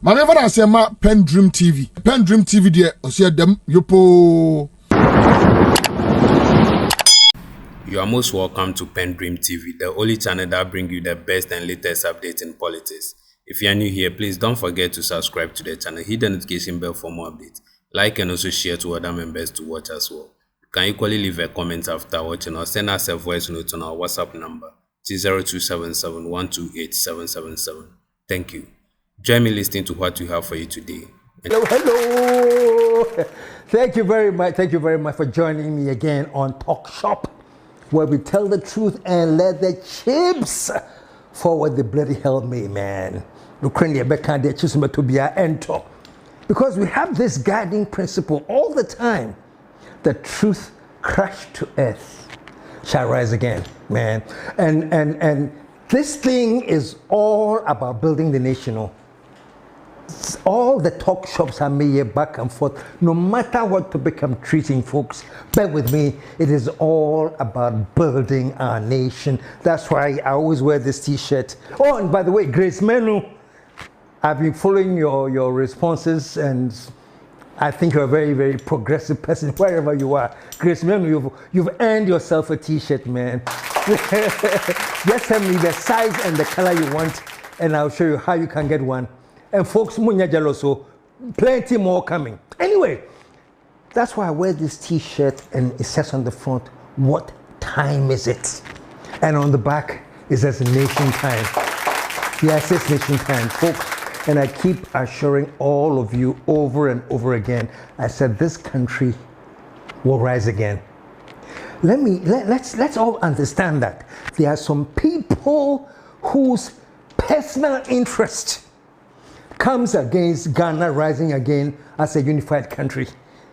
Maneva na sema PENDREAM TV. PENDREAM TV de osia dem yopo. You are most welcome to PENDREAM TV, the only channel that brings you the best and latest updates in politics. If you are new here, please don't forget to subscribe to the channel, hit the notification bell for more updates. Like and also share to other members to watch as well. You can equally leave a comment after watching or send us a voice note on our WhatsApp number 0277128777. Thank you. Join me listening to what we have for you today. Hello. Thank you very much. Thank you very much for joining me again on Talk Shop, where we tell the truth and let the chips forward the bloody hell me, man. Because we have this guiding principle all the time. The truth crushed to earth shall rise again, man. And this thing is all about building the nation. All the talk shops are made back and forth, no matter what topic I'm treating, folks. Bear with me, it is all about building our nation. That's why I always wear this t-shirt. Oh, and by the way, Grace Menu, I've been following your responses, and I think you're a very, very progressive person, wherever you are. Grace Menu, you've earned yourself a t-shirt, man. Just tell me the size and the color you want, and I'll show you how you can get one. And folks, munya jealoso, plenty more coming. Anyway, that's why I wear this t-shirt, and it says on the front, what time is it? And on the back, it says nation time. Yeah, it says nation time, folks. And I keep assuring all of you over and over again, I said this country will rise again. Let's all understand that there are some people whose personal interest comes against Ghana rising again as a unified country.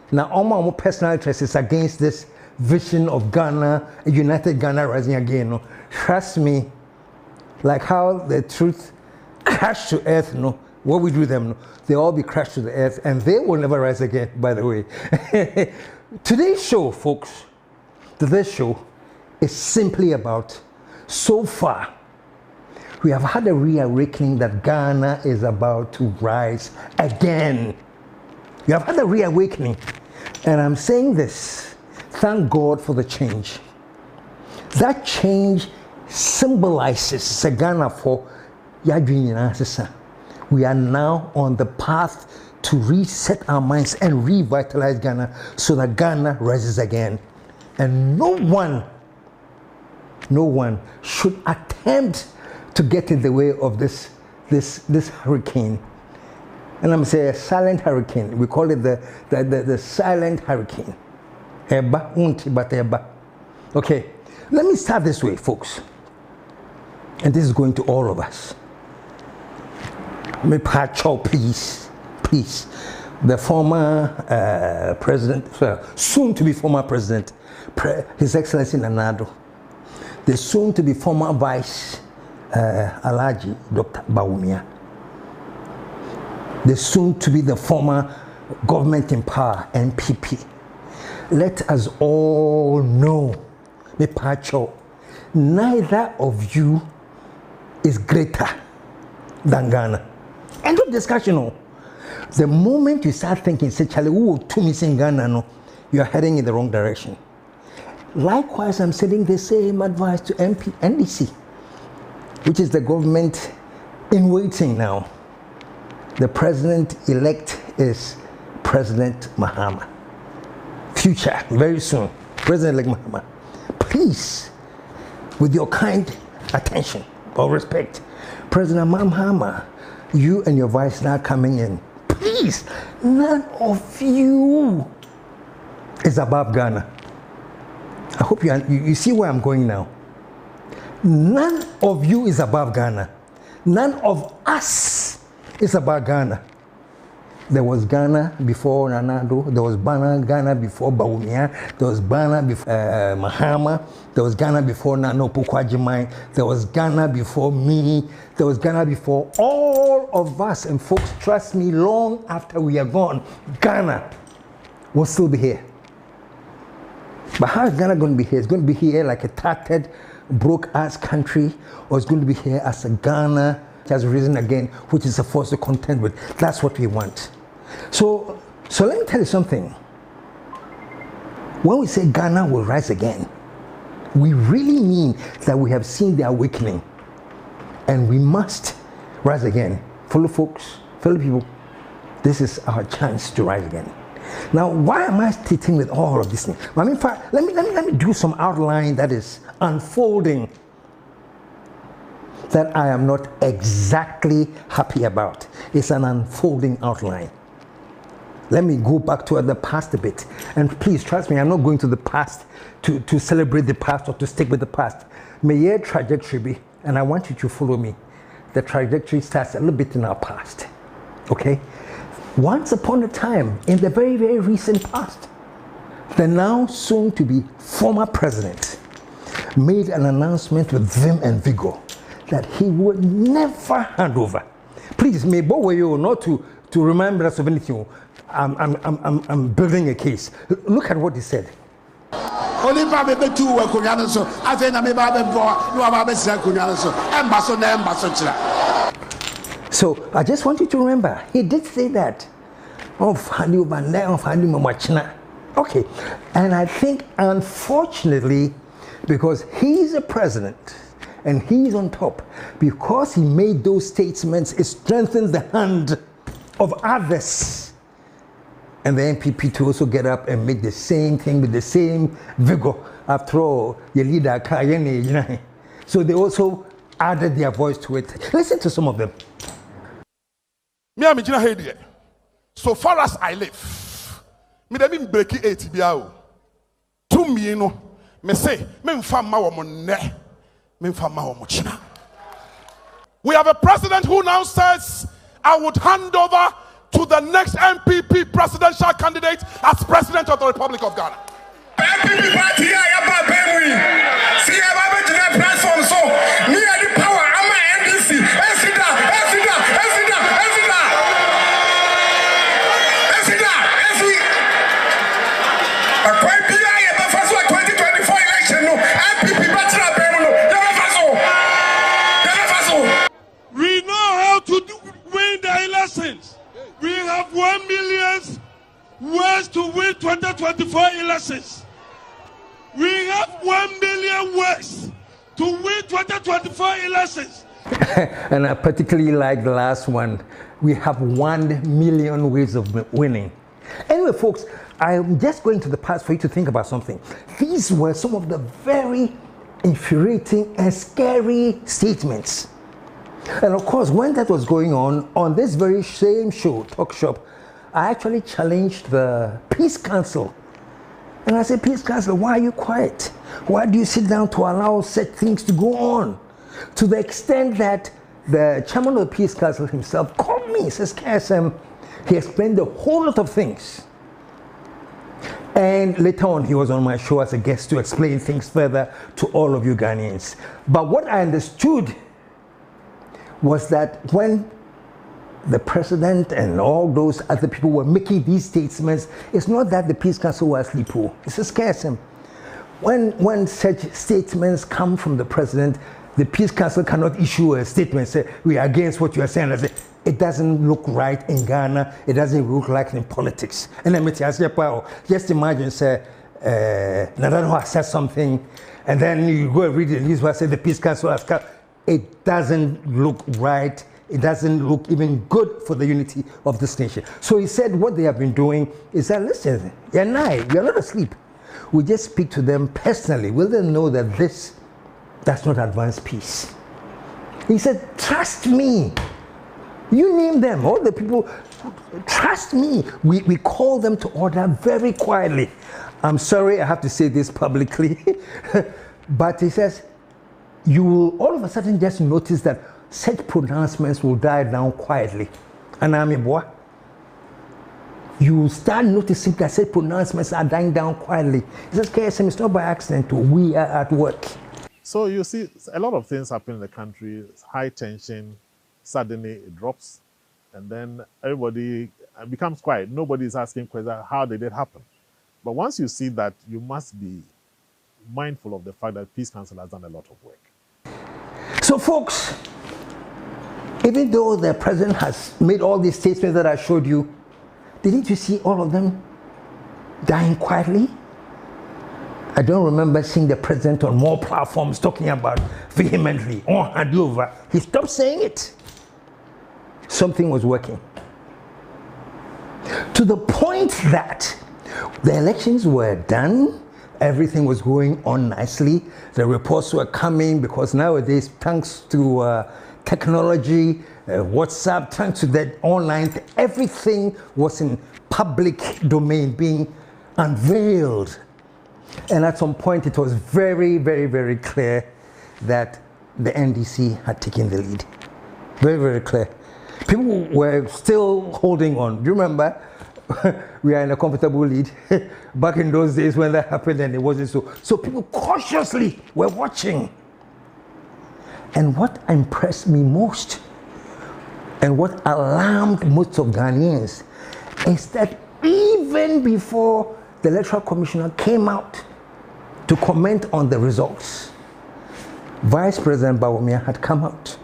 Now, all my personal interest is against this vision of Ghana, a united Ghana rising again. No? Trust me, like how the truth crashed to earth, no? What we do them, no? They all be crashed to the earth, and they will never rise again, by the way. Today's show, folks, today's show is simply about, so far, we have had a reawakening that Ghana is about to rise again. We have had a reawakening. And I'm saying this, thank God for the change. That change symbolizes Ghana for Yadwin. We are now on the path to reset our minds and revitalize Ghana so that Ghana rises again. And no one should attempt to get in the way of this hurricane. And I'm saying a silent hurricane. We call it the silent hurricane. Okay, let me start this way, folks. And this is going to all of us. Please. The former president, soon to be former president, His Excellency Nanado, the soon to be former vice Alaji Dr. Bawumia, the soon to be the former government in power, NPP. Let us all know, neither of you is greater than Ghana. End of discussion. The moment you start thinking, say, Charlie, who will to me in Ghana, no, you are heading in the wrong direction. Likewise, I'm sending the same advice to NDC, which is the government in waiting now. The president-elect is President Mahama. Future, very soon, President-elect Mahama. Please, with your kind attention or respect, President Mahama, you and your vice now coming in. Please, none of you is above Ghana. I hope you see where I'm going now. None of you is above Ghana. None of us is above Ghana. There was Ghana before Nanado. There was Ghana before Bawumia. There was Ghana before Mahama. There was Ghana before Nano Pukwajimai. There was Ghana before me. There was Ghana before all of us. And folks, trust me, long after we are gone, Ghana will still be here. But how is Ghana going to be here? It's going to be here like a tattered, broke-ass country, or it's going to be here as a Ghana has risen again, which is a force to contend with. That's what we want. So let me tell you something. When we say Ghana will rise again, we really mean that we have seen the awakening, and we must rise again. Fellow folks, fellow people, this is our chance to rise again. Now, why am I stating with all of this thing? I mean, let me do some outline that is unfolding that I am not exactly happy about. It's an unfolding outline. Let me go back to the past a bit. And please trust me, I'm not going to the past to celebrate the past or to stick with the past. May your trajectory be, and I want you to follow me. The trajectory starts a little bit in our past. Okay? Once upon a time, in the very, very recent past, the now soon to be former president made an announcement with vim and vigor that he would never hand over. Please, may bow you not to remind us of anything. I'm building a case. Look at what he said. So I just want you to remember, he did say that. Okay, and I think unfortunately, because he's a president and he's on top, because he made those statements, it strengthens the hand of others. And the NPP to also get up and make the same thing with the same vigor. After all, your leader, so they also added their voice to it. Listen to some of them. So far as I live, me dey been break 8 biao. To me no, me say me mfa ma wo ne, me mfa ma wo china. We have a president who now says, I would hand over to the next NPP presidential candidate as president of the Republic of Ghana. NPP party see about the platform, so me the power, I'm a NDC. We know how to win the elections. We have 1 million ways to win 2024 elections. We have 1 million ways to win 2024 elections. And I particularly like the last one. We have 1 million ways of winning. Anyway, folks, I'm just going to the past for you to think about something. These were some of the very infuriating and scary statements. And of course, when that was going on this very same show, Talk Shop, I actually challenged the Peace Council. And I said, Peace Council, why are you quiet? Why do you sit down to allow such things to go on? To the extent that the chairman of the Peace Council himself called me, says KSM, he explained a whole lot of things. And later on, he was on my show as a guest to explain things further to all of you Ghanaians. But what I understood was that when the president and all those other people were making these statements, it's not that the Peace Council was asleep. It's a KSM. When such statements come from the president, the Peace Council cannot issue a statement and say, we are against what you are saying. I say, it doesn't look right in Ghana. It doesn't look like in politics. And let me tell you, just imagine, say, Nadano has said something, and then you go and read the news where say the Peace Council has come. It doesn't look right. It doesn't look even good for the unity of this nation. So he said what they have been doing is that, listen, you're not asleep. We just speak to them personally. Will they know that this does not advance peace? He said, trust me. You name them, all the people, trust me. We call them to order very quietly. I'm sorry I have to say this publicly, but he says, you will all of a sudden just notice that such pronouncements will die down quietly. And I mean, boy, you will start noticing that such pronouncements are dying down quietly. He says, KSM, it's not by accident, we are at work. So you see, a lot of things happen in the country, high tension, suddenly it drops, and then everybody becomes quiet. Nobody is asking questions, how did it happen? But once you see that, you must be mindful of the fact that Peace Council has done a lot of work. So folks, Even though the president has made all these statements that I showed you, didn't you see all of them dying quietly? I don't remember seeing the president on more platforms talking about vehemently, on handover. He stopped saying it. Something was working. To the point that the elections were done, everything was going on nicely. The reports were coming because nowadays, thanks to technology, WhatsApp, thanks to that online, everything was in public domain being unveiled. And at some point, it was very, very, very clear that the NDC had taken the lead. Very, very clear. People were still holding on. Do you remember? We are in a comfortable lead. Back in those days when that happened and it wasn't so. So people cautiously were watching. And what impressed me most and what alarmed most of Ghanaians is that even before the Electoral Commissioner came out to comment on the results, Vice President Bawumia had come out.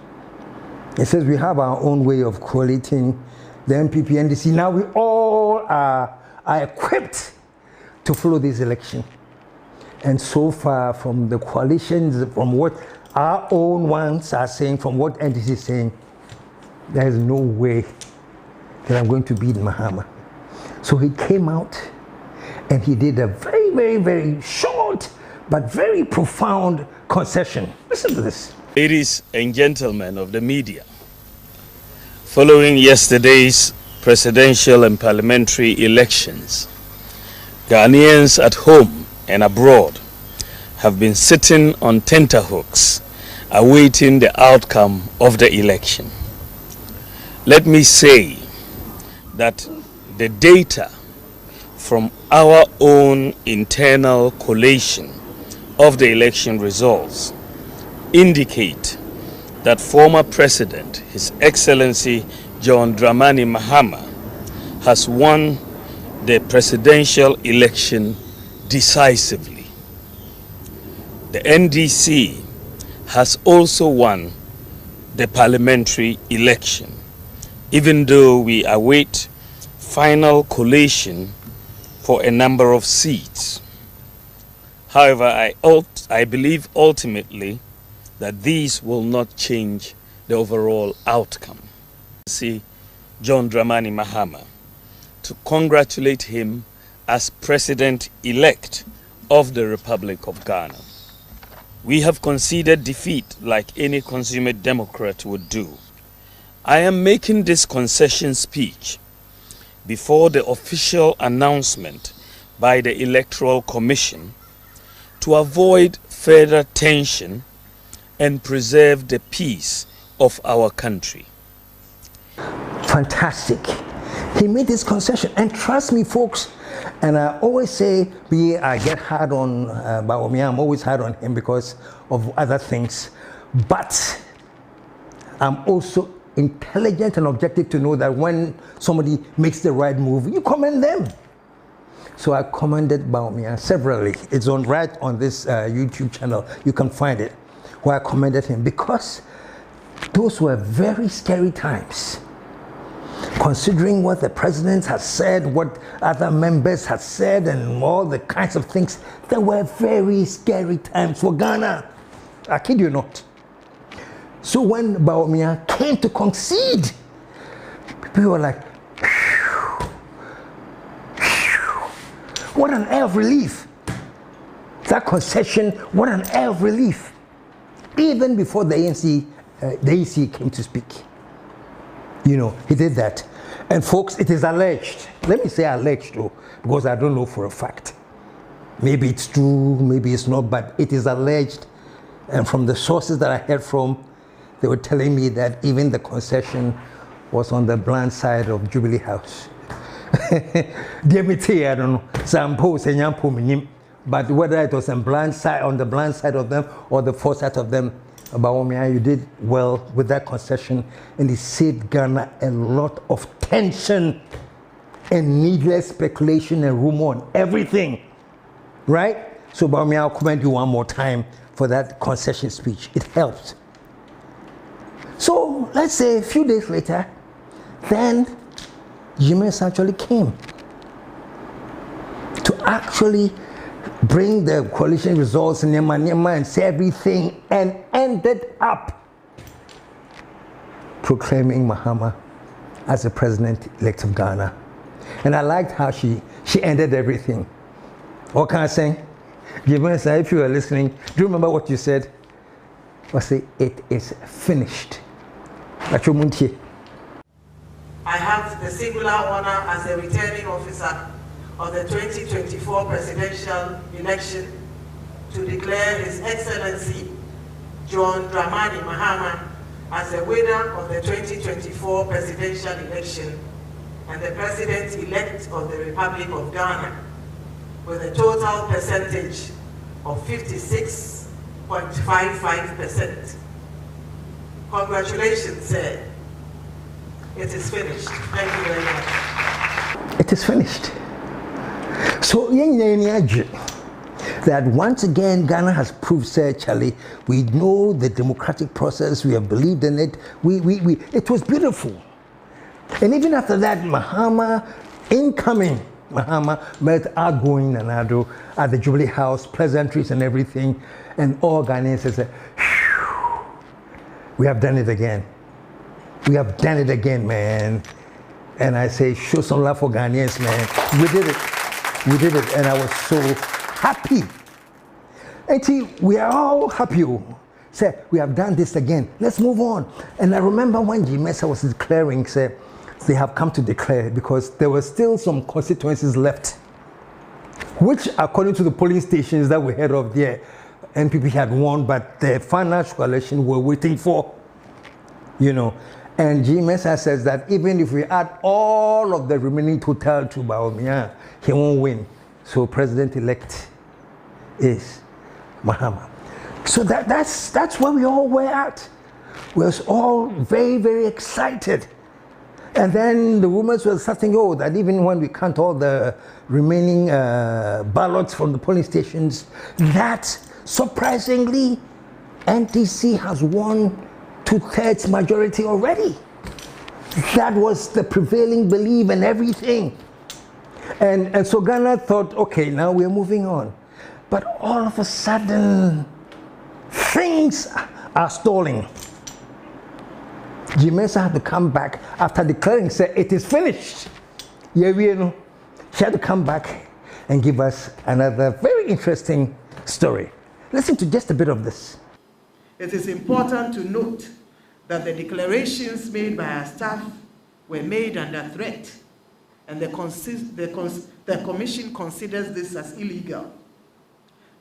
He says we have our own way of collating the NPP, NDC. Now we all are equipped to follow this election. And so far from the coalitions, from what our own ones are saying, from what NDC is saying, there is no way that I'm going to beat Mahama. So he came out and he did a very, very, very short but very profound concession. Listen to this. Ladies and gentlemen of the media, following yesterday's presidential and parliamentary elections, Ghanaians at home and abroad have been sitting on tenterhooks awaiting the outcome of the election. Let me say that the data from our own internal collation of the election results indicate that former President, His Excellency John Dramani Mahama, has won the presidential election decisively. The NDC has also won the parliamentary election, even though we await final collation for a number of seats. However, I believe ultimately that these will not change the overall outcome. See John Dramani Mahama, to congratulate him as President-elect of the Republic of Ghana. We have conceded defeat like any consummate democrat would do. I am making this concession speech before the official announcement by the Electoral Commission to avoid further tension and preserve the peace of our country. Fantastic. He made this concession, and trust me, folks, and I always say, I get hard on Bawumia, I'm always hard on him because of other things, but I'm also intelligent and objective to know that when somebody makes the right move, you commend them. So I commended Bawumia severally. It's right on this YouTube channel. You can find it, where I commended him, because those were very scary times. Considering what the president has said, what other members have said, and all the kinds of things, there were very scary times for Ghana. I kid you not. So when Bawumia came to concede, people were like, phew, phew. What an air of relief. That concession, what an air of relief. Even before the ANC came to speak. You know, he did that. And folks, it is alleged. Let me say alleged though, because I don't know for a fact. Maybe it's true, maybe it's not, but it is alleged. And from the sources that I heard from, they were telling me that even the concession was on the blind side of Jubilee House. Dear me, I don't know. But whether it was on the blind side of them or the foresight of them, Bawumia, you did well with that concession, and it saved Ghana a lot of tension and needless speculation and rumor on everything, right? So Bawumia, I'll commend you one more time for that concession speech. It helped. So let's say a few days later, then Mensa actually came to actually bring the coalition results in Nyama and say everything, and ended up proclaiming Mahama as the president-elect of Ghana. And I liked how she ended everything. What can I say? Mensa, if you are listening, do you remember what you said? I say, it is finished. I have the singular honor as the returning officer of the 2024 presidential election to declare His Excellency John Dramani Mahama as the winner of the 2024 presidential election and the president-elect of the Republic of Ghana with a total percentage of 56.55%. Congratulations, sir. It is finished. Thank you very much. It is finished. So, that once again, Ghana has proved, Sir Charlie, we know the democratic process, we have believed in it, it was beautiful. And even after that, Mahama met outgoing Nanado at the Jubilee House, pleasantries and everything, and all Ghanaians said, we have done it again. We have done it again, man. And I say, show some love for Ghanaians, man. We did it. We did it, and I was so happy. And see, we are all happy. Say, we have done this again. Let's move on. And I remember when Mensa was declaring, say, they have come to declare because there were still some constituencies left, which, according to the polling stations that we heard of there, NPP had won, but the financial election we're waiting for, And Mensa says that even if we add all of the remaining total to Baumia, he won't win. So president-elect is Mahama. So that's where we all were at. We were all very, very excited. And then the rumors were starting, that even when we count all the remaining ballots from the polling stations, that surprisingly, NDC has won 2/3 majority already. That was the prevailing belief and everything. And so Ghana thought, okay, now we're moving on. But all of a sudden, things are stalling. Mensa had to come back after declaring, say, it is finished. She had to come back and give us another very interesting story. Listen to just a bit of this. It is important to note that the declarations made by our staff were made under threat, and the Commission considers this as illegal.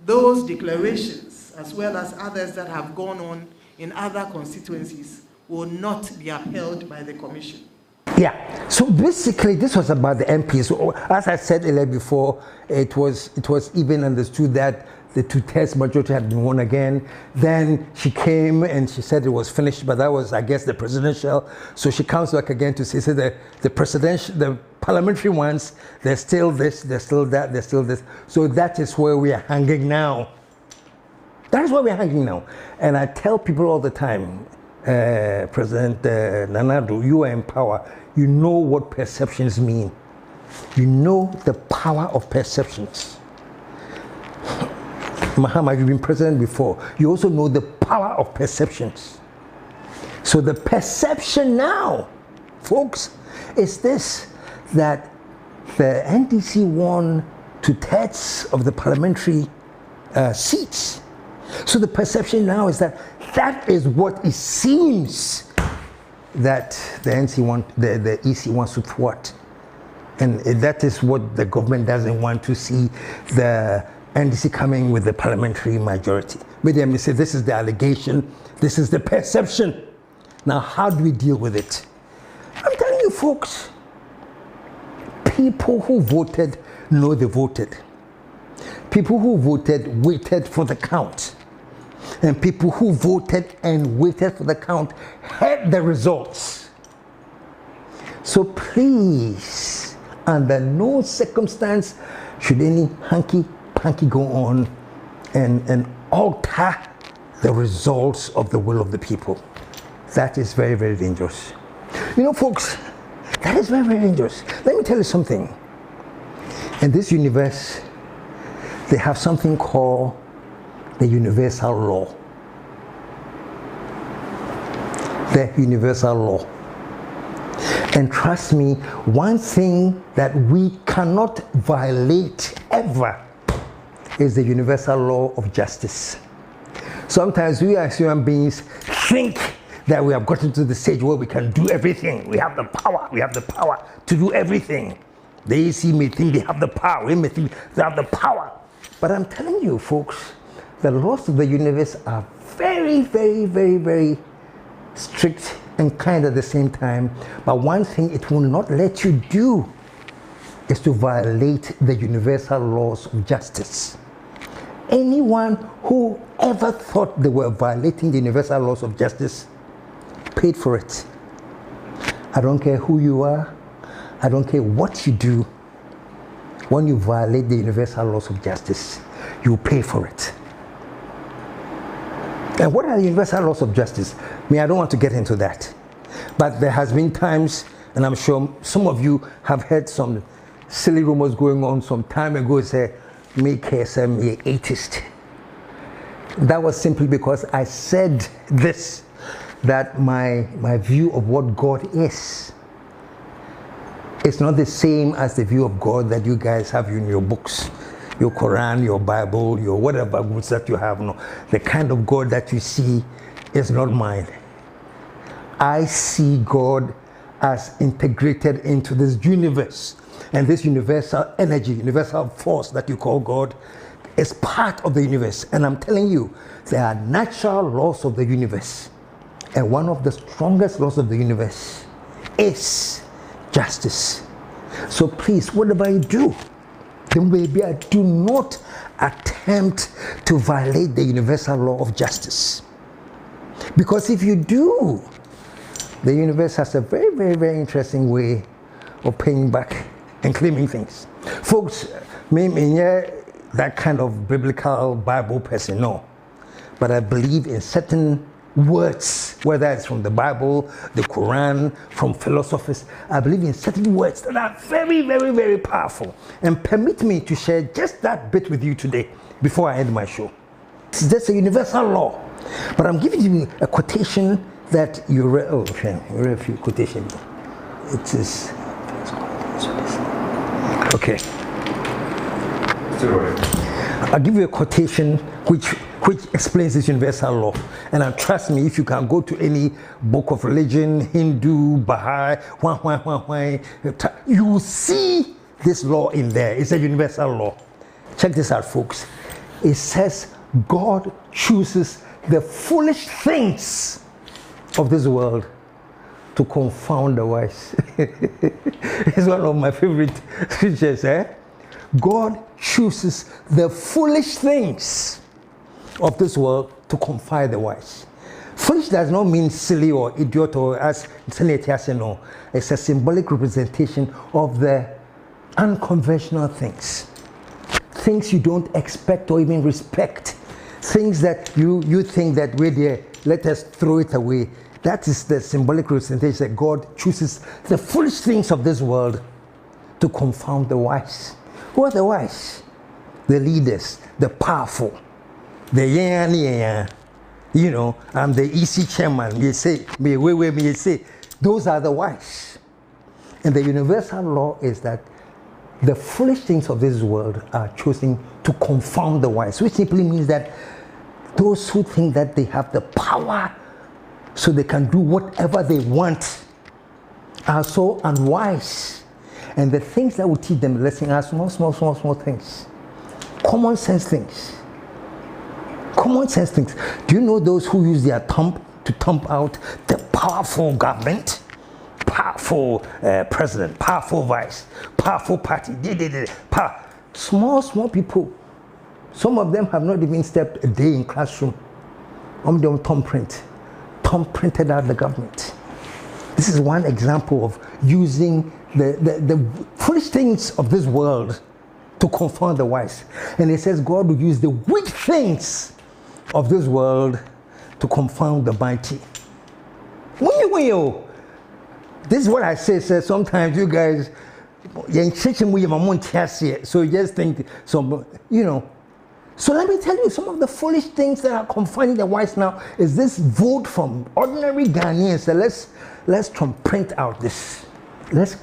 Those declarations, as well as others that have gone on in other constituencies, will not be upheld by the Commission. Yeah, so basically this was about the MPs. So, as I said earlier before, it was even understood that the 2/3 majority had been won again. Then she came and she said it was finished, but that was, I guess, the presidential. So she comes back again to say the presidential, the parliamentary ones, there's still this, there's still that, there's still this. So that is where we are hanging now. That is where we are hanging now. And I tell people all the time, President Nanado, you are in power. You know what perceptions mean. You know the power of perceptions. Mahama, you've been president before. You also know the power of perceptions. So the perception now, folks, is this, that the NDC won 2/3 of the parliamentary seats. So the perception now is that that is what it seems that the EC wants to thwart. And that is what the government doesn't want to see, the NDC coming with the parliamentary majority. But they may say, this is the allegation, this is the perception. Now, how do we deal with it? I'm telling you, folks, people who voted know they voted. People who voted waited for the count. And people who voted and waited for the count had the results. So please, under no circumstance should any hanky-panky go on and alter the results of the will of the people. That is very, very dangerous. You know, folks, that is very, very dangerous. Let me tell you something. In this universe, they have something called the universal law. The universal law. And trust me, one thing that we cannot violate ever is the universal law of justice. Sometimes we as human beings think that we have gotten to the stage where we can do everything. We have the power to do everything. The AC may think they have the power, we may think they have the power. But I'm telling you, folks, the laws of the universe are very, very, very, very strict and kind at the same time. But one thing it will not let you do is to violate the universal laws of justice. Anyone who ever thought they were violating the universal laws of justice paid for it. I don't care who you are. I don't care what you do. When you violate the universal laws of justice, you pay for it. And what are the universal laws of justice? I don't want to get into that. But there has been times, and I'm sure some of you have heard some silly rumors going on some time ago, say, make KSM an atheist. That was simply because I said this, that my view of what God is not the same as the view of God that you guys have in your books, your Quran, your Bible, your whatever books that you have. No, the kind of God that you see is not mine. I see God as integrated into this universe, and this universal energy, universal force that you call God is part of the universe. And I'm telling you, there are natural laws of the universe, and one of the strongest laws of the universe is justice. So please, whatever you do, then maybe do not attempt to violate the universal law of justice. Because if you do, the universe has a very, very, very interesting way of paying back and claiming things. Folks, maybe that kind of biblical Bible person, no. But I believe in certain words, whether it's from the Bible, the Quran, from philosophers. I believe in certain words that are very, very, very powerful. And permit me to share just that bit with you today before I end my show. It's just a universal law. But I'm giving you a quotation that you read. Oh, okay, you read a few quotations. It is. Okay. I'll give you a quotation which explains this universal law. And trust me, if you can go to any book of religion, Hindu, Baha'i, you will see this law in there. It's a universal law. Check this out, folks. It says God chooses the foolish things of this world to confound the wise. It's one of my favorite scriptures, eh? God chooses the foolish things of this world to confound the wise. Foolish does not mean silly or idiot or as no. It's a symbolic representation of the unconventional things. Things you don't expect or even respect. Things that you think that we're there, let us throw it away. That is the symbolic representation that God chooses the foolish things of this world to confound the wise. Who are the wise? The leaders, the powerful, the you know, I'm the EC chairman, you say, me say, those are the wise. And the universal law is that the foolish things of this world are chosen to confound the wise, which simply means that those who think that they have the power so they can do whatever they want are so unwise. And the things that will teach them a lesson are small things. Common sense things. Common sense things. Do you know those who use their thumb to thump out the powerful government? Powerful president, powerful vice, powerful party. Small people. Some of them have not even stepped a day in classroom. Them thumb printed out the government. This is one example of using the foolish things of this world to confound the wise. And it says God will use the weak things of this world to confound the mighty. genuine, yo. This is what I say, sir. Sometimes you guys, so you just think some, you know. So let me tell you, some of the foolish things that are confining the whites now is this vote from ordinary Ghanaians. So let's print out this. Let's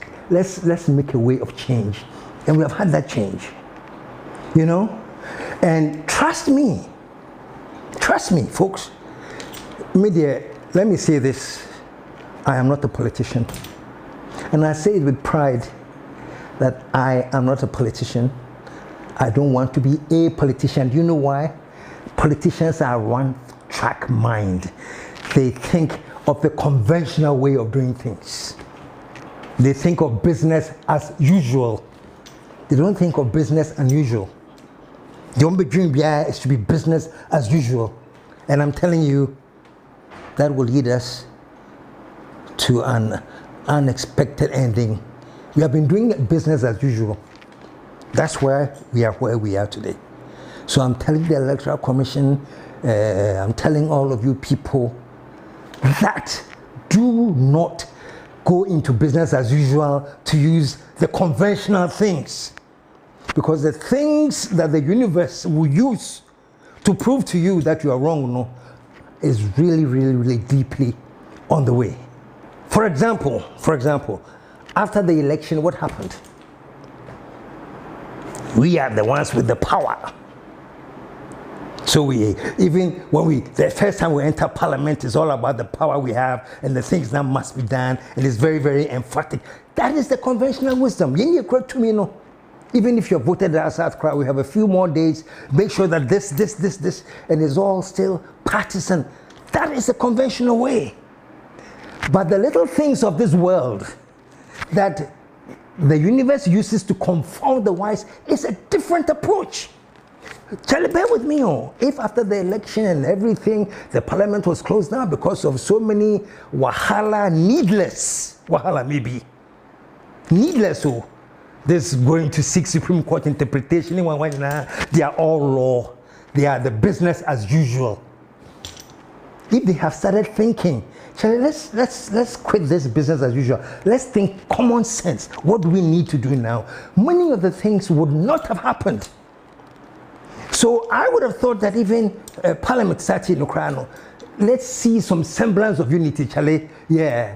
make a way of change, and we have had that change, you know. And trust me, folks. Media, let me say this: I am not a politician, and I say it with pride that I am not a politician. I don't want to be a politician. Do you know why? Politicians are one-track mind. They think of the conventional way of doing things. They think of business as usual. They don't think of business unusual. The only dream is to be business as usual. And I'm telling you, that will lead us to an unexpected ending. We have been doing business as usual. That's where we are today. So I'm telling the Electoral Commission, I'm telling all of you people that do not go into business as usual to use the conventional things. Because the things that the universe will use to prove to you that you are wrong, no, is really, really, really deeply on the way. For example, after the election, what happened? We are the ones with the power. So the first time we enter parliament, it's all about the power we have and the things that must be done, and it's very, very emphatic. That is the conventional wisdom. Even if you're voted as out crowd, we have a few more days. Make sure that this, and it's all still partisan. That is the conventional way. But the little things of this world that the universe uses to confound the wise is a different approach. Charlie, bear with me. If after the election and everything, the parliament was closed down because of so many needless maybe. Needless, this going to seek Supreme Court interpretation, they are all law. They are the business as usual. If they have started thinking, Charlie, let's quit this business as usual. Let's think common sense. What do we need to do now? Many of the things would not have happened. So I would have thought that even Parliament started in Ukraine. Let's see some semblance of unity, Charlie. Yeah,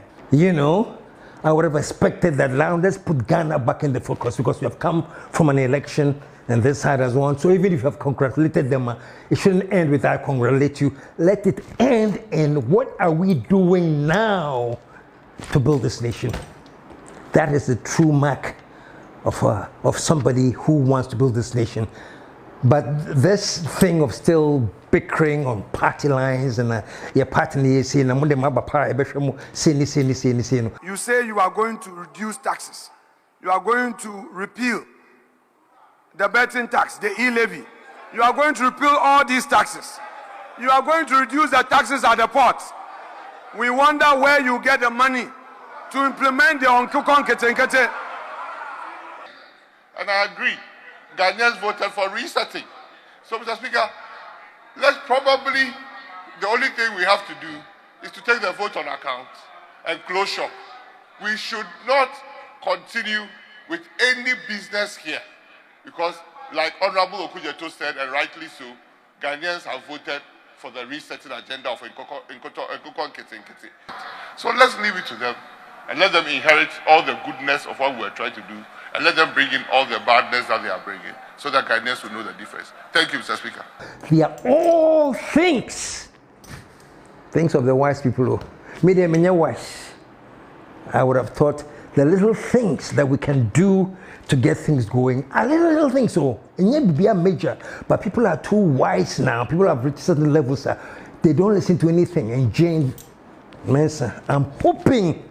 I would have expected that now let's put Ghana back in the focus because we have come from an election and this side has won. So even if you have congratulated them, it shouldn't end with I congratulate you. Let it end in what are we doing now to build this nation? That is the true mark of somebody who wants to build this nation. But this thing of still bickering on party lines and your party you say you are going to reduce taxes. You are going to repeal the betting tax, the e-levy. You are going to repeal all these taxes. You are going to reduce the taxes at the ports. We wonder where you get the money to implement the Onkukon Ketenkete. And I agree. Ghanaians voted for resetting. So, Mr. Speaker, the only thing we have to do is to take the vote on account and close shop. We should not continue with any business here because, like Honorable Okujeto said, and rightly so, Ghanaians have voted for the resetting agenda of Nkukon Ketenkete. So let's leave it to them and let them inherit all the goodness of what we're trying to do and let them bring in all the badness that they are bringing so that Ghanaians will know the difference. Thank you, Mr. Speaker. They are all things of the wise people. I would have thought the little things that we can do to get things going are little things. So, it may be a major, but people are too wise now. People have reached certain levels. They don't listen to anything. And Jane, Mensa, I'm hoping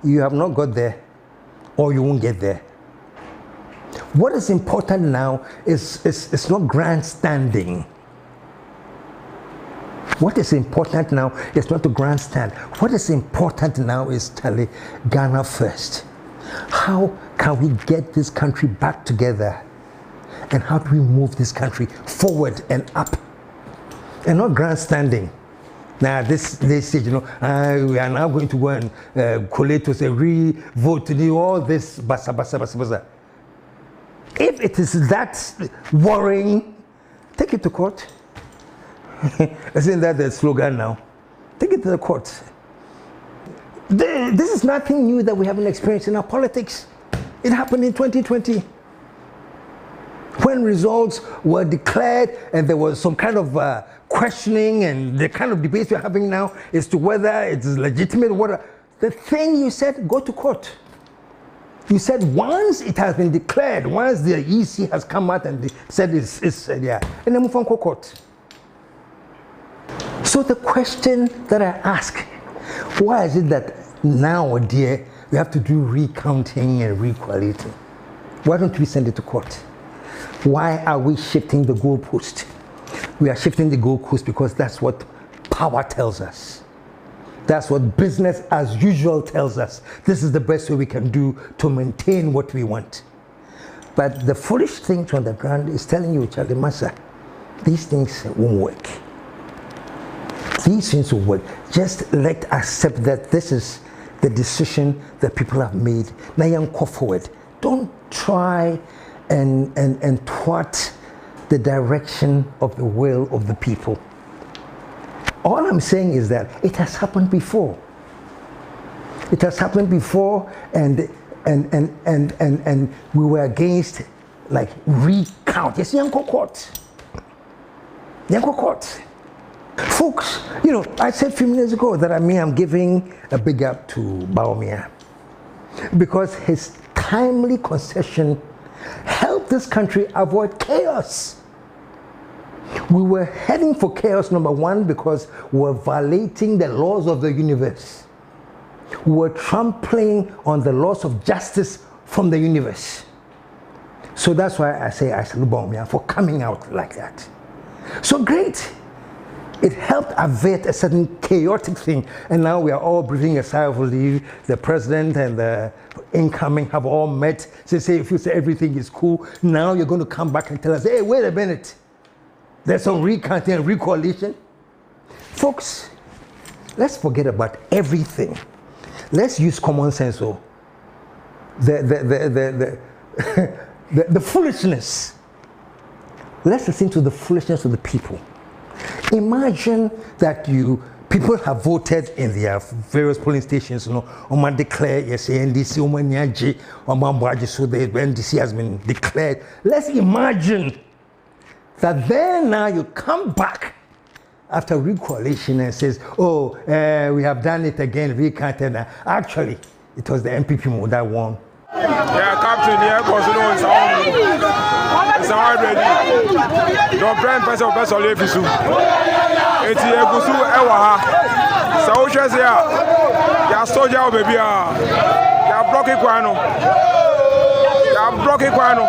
you have not got there or you won't get there. What is important now is not grandstanding. What is important now is not to grandstand. What is important now is telling Ghana first. How can we get this country back together? And how do we move this country forward and up? And not grandstanding. Now this stage, we are now going to go and collate to say re-vote to do all this basa. If it is that worrying, take it to court. Isn't that the slogan now? Take it to the court. This is nothing new that we haven't experienced in our politics. It happened in 2020. When results were declared and there was some kind of questioning and the kind of debates we're having now as to whether it is legitimate or whatever, the thing you said, go to court. You said once it has been declared, once the EC has come out and said it's and then move on to court. So the question that I ask, why is it that now, dear, we have to do recounting and recollating? Why don't we send it to court? Why are we shifting the goalpost? We are shifting the goalpost because that's what power tells us. That's what business as usual tells us. This is the best way we can do to maintain what we want. But the foolish thing on the ground is telling you, Charlie Massa, these things won't work. These things will work. Just let's accept that this is the decision that people have made. Now you go forward. Don't try and thwart the direction of the will of the people. All I'm saying is that it has happened before. It has happened before, and we were against like recount. Yes, Yanko Court. Yanko Court. Folks, I said a few minutes ago that I'm giving a big up to Bawumia because his timely concession helped this country avoid chaos. We were heading for chaos, number one, because we were violating the laws of the universe. We were trampling on the laws of justice from the universe. So that's why I say I salute Bawumia for coming out like that. So great. It helped avert a certain chaotic thing, and now we are all breathing a sigh of relief. The president and the incoming have all met. Say if you say everything is cool, now you're going to come back and tell us, hey, wait a minute. There's some recounting and recollation. Folks, let's forget about everything. Let's use common sense. The foolishness. Let's listen to the foolishness of the people. Imagine that people have voted in their various polling stations, Oman declare, yes, NDC, Oman Nyaji, Oman Bwaji, so the NDC has been declared. Let's imagine that then now you come back after recollation and says, we have done it again, recounted. Actually, it was the NPP that won. Yeah, Captain, yeah, because it's already. Don't prime person of best of life is. It's a Gusu Ewa. So, just here, ya soldier, baby, ya broken quano. Ya broken quano.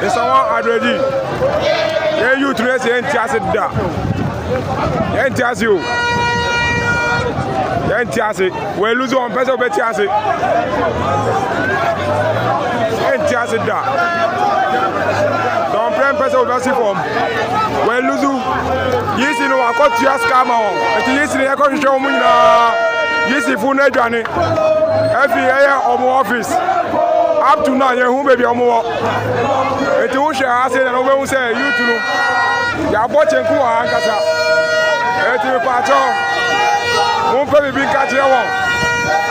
It's already. Yeah, you trace the NTS. NTS you. NTS, we lose on person of NTS. NTS da. Don't prime person of NTS form. We lose. Yes, you know, I got to ask Kama. Yes, I got to show me. Yes, if you need Johnny, every year of office. Up to now, you baby more. It will share. I said, and I will say, you too. You are watching Kua and Kasa. It will patch on. Won't probably be catching one.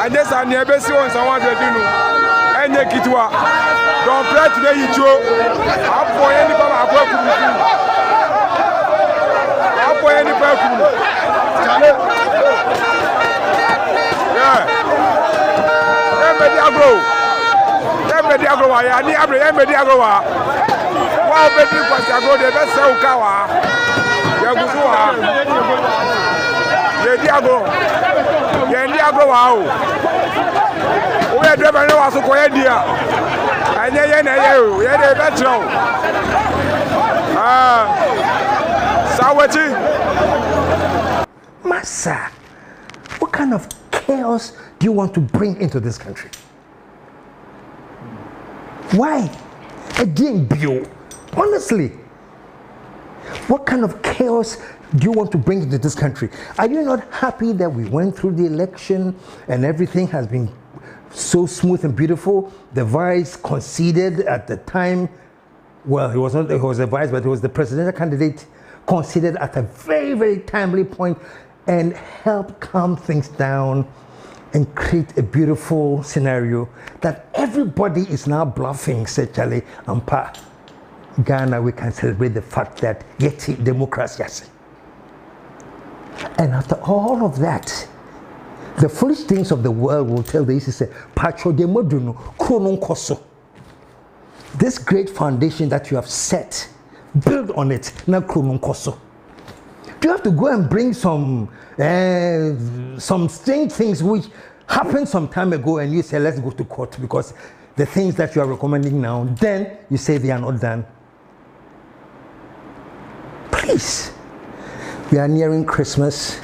And yes, I never see on someone to do. And you get to don't play today, you two. Up for any power. Up for any power. Yeah. Everybody agro. Everybody agro. I need everybody agro. Wow, baby, was agro. The best so kawa. Yaguwa. Diago, Diago, wow. We are driven to us to Koyadia. And you are the veteran. Sawati. Massa, what kind of chaos do you want to bring into this country? Why? Again, Bio. Honestly, What kind of chaos do you want to bring into this country? Are you not happy that we went through the election and everything has been so smooth and beautiful? The vice conceded at the time. Well, it was not, it was the vice, but it was the presidential candidate conceded at a very, very timely point and helped calm things down and create a beautiful scenario that everybody is now bluffing, said Charlie Ampa. Ghana, we can celebrate the fact that yet democracy has. And after all of that, the foolish things of the world will tell the ECC, Pacho de Moduno, Kronon Koso. This great foundation that you have set, build on it, now Kronon Koso. Do you have to go and bring some strange things which happened some time ago and you say, let's go to court because the things that you are recommending now, then you say they are not done. Please, we are nearing Christmas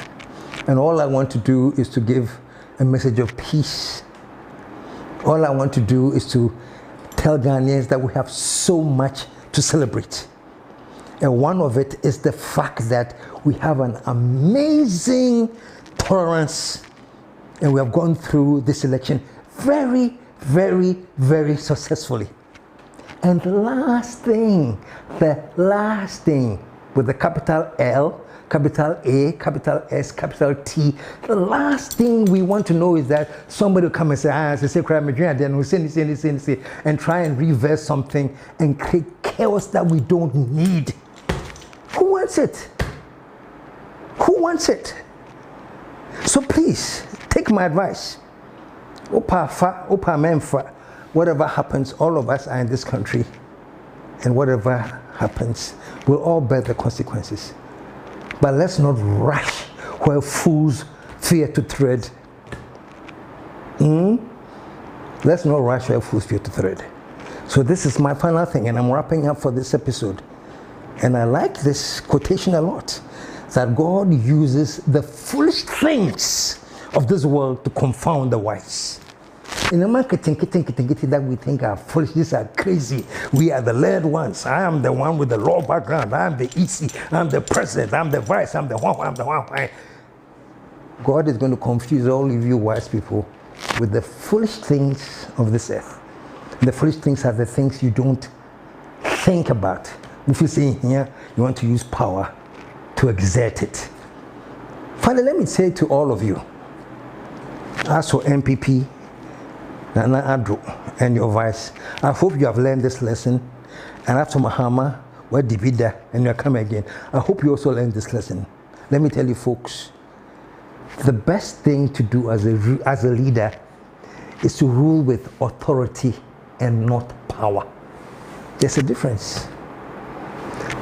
and all I want to do is to give a message of peace. All I want to do is to tell Ghanaians that we have so much to celebrate. And one of it is the fact that we have an amazing tolerance and we have gone through this election very, very, very successfully. And the last thing with the capital L, capital A, capital S, capital T, the last thing we want to know is that somebody will come and say, and try and reverse something and create chaos that we don't need. Who wants it? Who wants it? So please, take my advice. Whatever happens, all of us are in this country. And whatever happens, we'll all bear the consequences. But let's not rush where fools fear to tread. Let's not rush where fools fear to tread. So this is my final thing, and I'm wrapping up for this episode. And I like this quotation a lot, that God uses the foolish things of this world to confound the wise. In the marketing that we think are foolish, these are crazy. We are the led ones. I am the one with the law background. I am the EC. I'm the president. I'm the vice. I'm the one. I'm the one. God is going to confuse all of you wise people with the foolish things of this earth. And the foolish things are the things you don't think about. If you say here, you want to use power to exert it. Finally, let me say to all of you, as for NPP, Nana Addo, and your vice, I hope you have learned this lesson. And after Mahama, where Divida, and you're coming again, I hope you also learned this lesson. Let me tell you, folks, the best thing to do as a leader is to rule with authority and not power. There's a difference.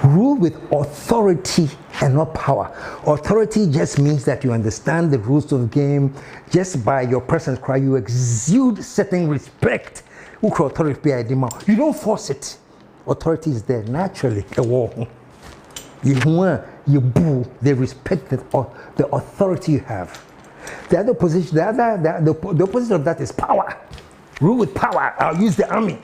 Rule with authority and not power. Authority just means that you understand the rules of the game. Just by your presence cry, you exude certain respect. You don't force it. Authority is there naturally. You boo, they respect the authority you have. The other position, the opposite of that is power. Rule with power. I'll use the army.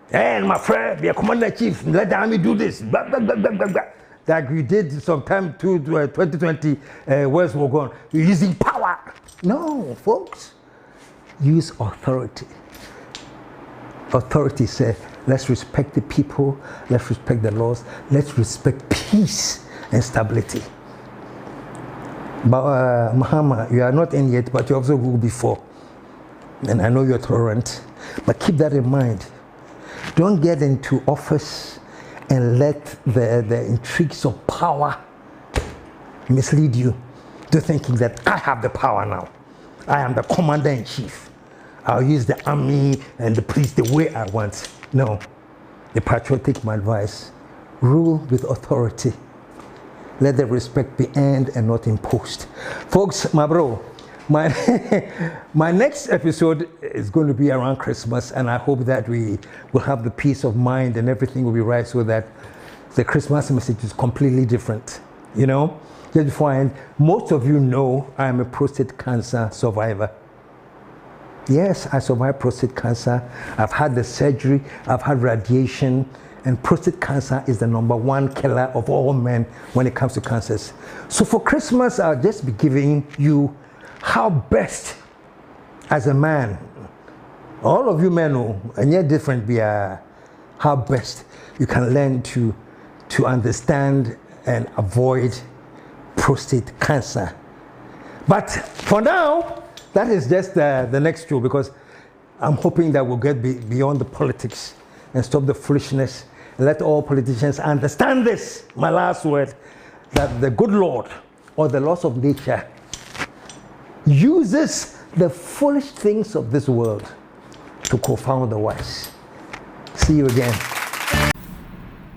And my friend, be a commander-in-chief, let the army do this. Blah, blah, blah, blah, blah, blah. That we did sometime to 2020, where's we're going? You're using power. No, folks. Use authority. Authority says, let's respect the people, let's respect the laws, let's respect peace and stability. But Mahama, you are not in yet, but you also ruled before. And I know you're tolerant, but keep that in mind. Don't get into office and let the intrigues of power mislead you to thinking that I have the power now. I am the commander-in-chief. I'll use the army and the police the way I want. No. The patriotic my advice. Rule with authority. Let the respect be earned and not imposed. Folks, my bro, my next episode is going to be around Christmas, and I hope that we will have the peace of mind and everything will be right so that the Christmas message is completely different. You know, just before I end, most of you know I am a prostate cancer survivor. Yes, I survived prostate cancer. I've had the surgery, I've had radiation, And prostate cancer is the #1 killer of all men when it comes to cancers. So for Christmas, I'll just be giving you how best as a man, all of you men know, and yet different, how best you can learn to understand and avoid prostate cancer. But for now, that is just the next show, because I'm hoping that we'll get beyond the politics and stop the foolishness. Let all politicians understand this, my last word, that the good Lord or the laws of nature uses the foolish things of this world to confound the wise. See you again.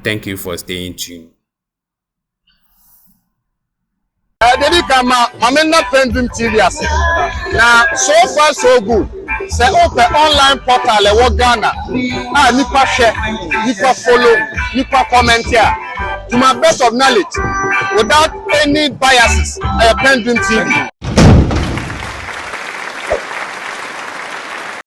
Thank you for staying tuned. Dedi kama mamena PENDREAM TV ase. Na so far so good. Say open online portal e wo Ghana. Nipa share, nipa follow, nipa comment here. To my best of knowledge, without any biases, PENDREAM TV.